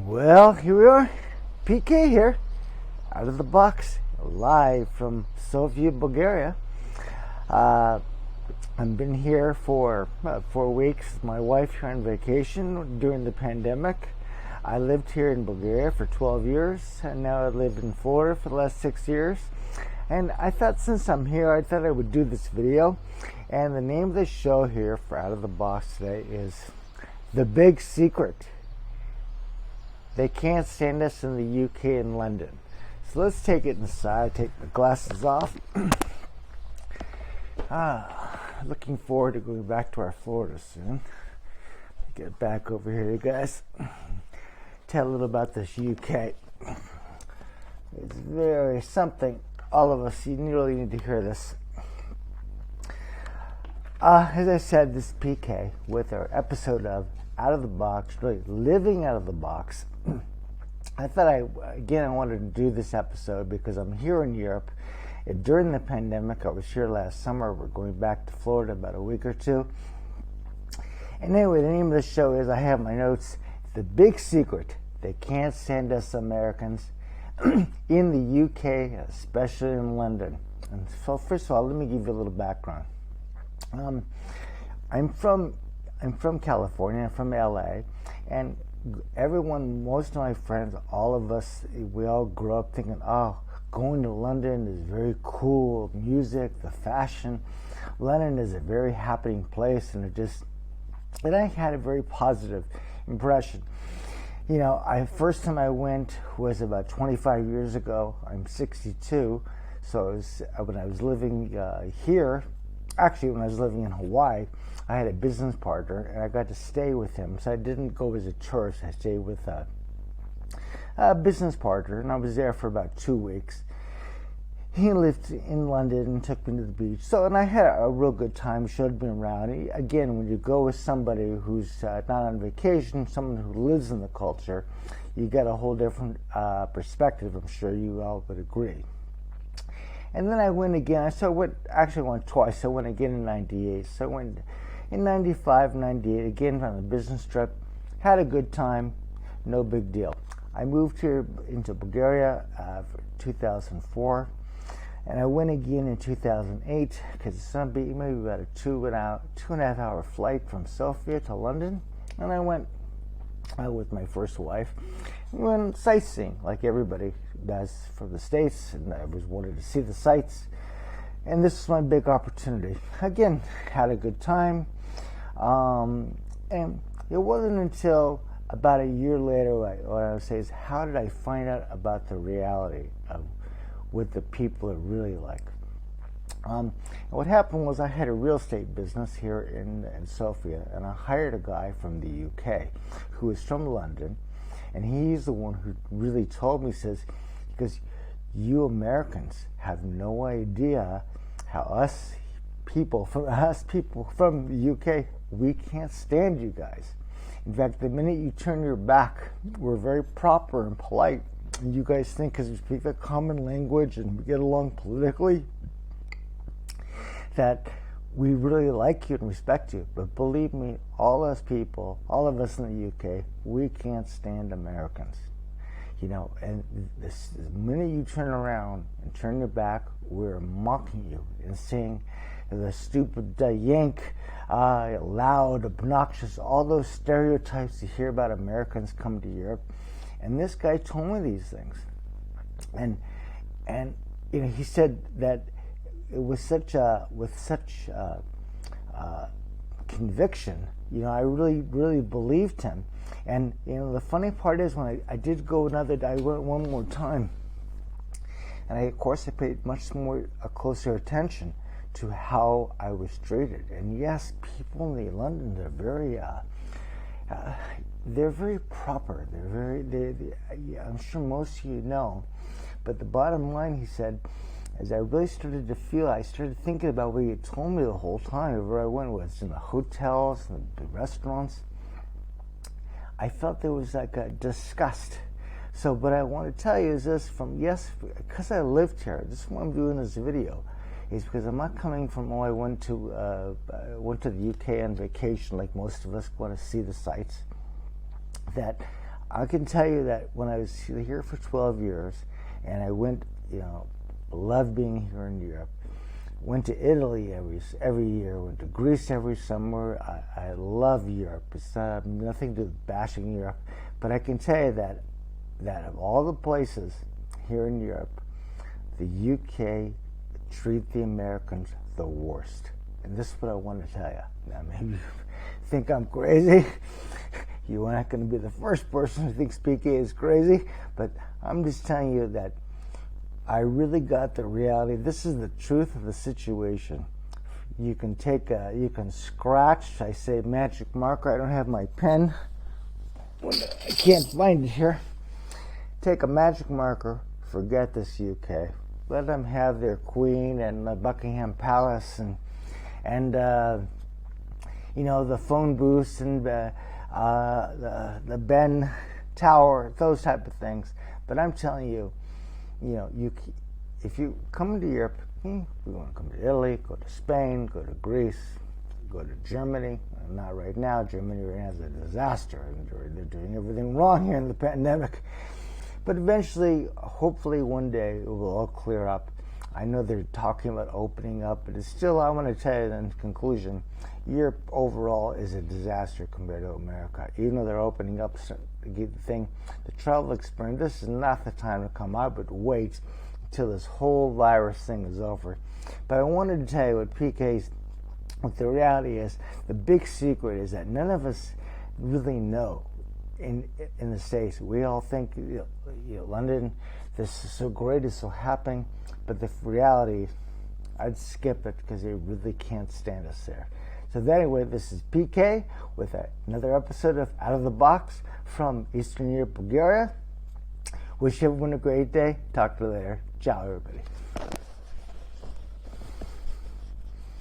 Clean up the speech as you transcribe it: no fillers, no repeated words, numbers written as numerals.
Well, here we are, PK here, out of the box, live from Sofia, Bulgaria. I've been here for about 4 weeks. My wife here on vacation during the pandemic. I lived here in Bulgaria for 12 years, and now I live in Florida for the last 6 years. And I thought since I'm here, I thought I would do this video. And the name of the show here for Out of the Box today is The Big Secret. They can't stand us in the UK and London. So let's take it inside, take the glasses off. Looking forward to going back to our Florida soon. Get back over here, you guys. Tell a little about this UK. It's very something. All of us, you really need to hear this. As I said, this is PK with our episode of Out of the Box, really living out of the box. I thought I wanted to do this episode because I'm here in Europe. During the pandemic, I was here last summer. We're going back to Florida about a week or two. And anyway, the name of the show is, I have my notes, The Big Secret. They can't stand us Americans in the UK, especially in London. And so first of all, let me give you a little background. I'm from California. I'm from LA, and most of my friends, all of us, we all grew up thinking, oh, going to London is very cool, music, the fashion. London is a very happening place, and I had a very positive impression. You know, first time I went was about 25 years ago. I'm 62, so it was, when I was living here, actually when I was living in Hawaii, I had a business partner, and I got to stay with him. So I didn't go as a tourist. I stayed with a business partner, and I was there for about 2 weeks. He lived in London and took me to the beach. And I had a real good time, showed me around. Again, when you go with somebody who's not on vacation, someone who lives in the culture, you get a whole different perspective. I'm sure you all would agree. And then I went again. I went twice. I went again in 98. So I went in 95, 98, again on a business trip. Had a good time, no big deal. I moved here into Bulgaria for 2004, and I went again in 2008 because it's maybe about a 2.5 hour flight from Sofia to London. And I went with my first wife. We went sightseeing like everybody does from the States, and I wanted to see the sights. And this was my big opportunity. Again, had a good time. And it wasn't until about a year later what I would say is, how did I find out about the reality of what the people are really like? And what happened was, I had a real estate business here in Sofia, and I hired a guy from the UK who was from London, and he's the one who really told me, because you Americans have no idea how us people from the UK, we can't stand you guys. In fact, the minute you turn your back, we're very proper and polite. And you guys think because we speak the common language and we get along politically, that we really like you and respect you. But believe me, all us people, all of us in the UK, we can't stand Americans. You know, and the minute you turn around and turn your back, we're mocking you and saying the stupid Yank, loud, obnoxious, all those stereotypes you hear about Americans coming to Europe. And this guy told me these things, and you know, he said that it was with such conviction. You know, I really believed him. And you know, the funny part is, when I did go I went one more time, and of course I paid much more closer attention to how I was treated. And yes, people in London, they're very proper. I'm sure most of you know, but the bottom line, he said, as I really started thinking about what he had told me the whole time, wherever I went, was in the hotels and the restaurants, I felt there was like a disgust. So what I want to tell you is this, because I lived here, this is why I'm doing this video, is because I'm not coming from, I went to the UK on vacation like most of us want to see the sights. That I can tell you that when I was here for 12 years, and I went, loved being here in Europe. Went to Italy every year. Went to Greece every summer. I love Europe. It's nothing to bashing Europe, but I can tell you that of all the places here in Europe, the UK treat the Americans the worst. And this is what I want to tell you. Now, maybe you think I'm crazy. You're not going to be the first person who thinks PK is crazy, but I'm just telling you that I really got the reality. This is the truth of the situation. You can you can scratch. I say magic marker. I don't have my pen. I can't find it here. Take a magic marker. Forget this UK. Let them have their queen and the Buckingham Palace and the phone booths and the Ben Tower, those type of things. But I'm telling you, if you come to Europe, you want to come to Italy, go to Spain, go to Greece, go to Germany. Not right now. Germany right now is a disaster. They're doing everything wrong here in the pandemic. But eventually, hopefully one day, it will all clear up. I know they're talking about opening up, but it's still, I want to tell you in conclusion, Europe overall is a disaster compared to America. Even though they're opening up the travel experience, this is not the time to come out, but wait until this whole virus thing is over. But I wanted to tell you what the reality is. The big secret is that none of us really know. In the States, we all think London, this is so great, it's so happening, but the reality, I'd skip it because they really can't stand us there. So anyway, this is PK with another episode of Out of the Box from Eastern Europe, Bulgaria. Wish everyone a great day. Talk to you later. Ciao, everybody.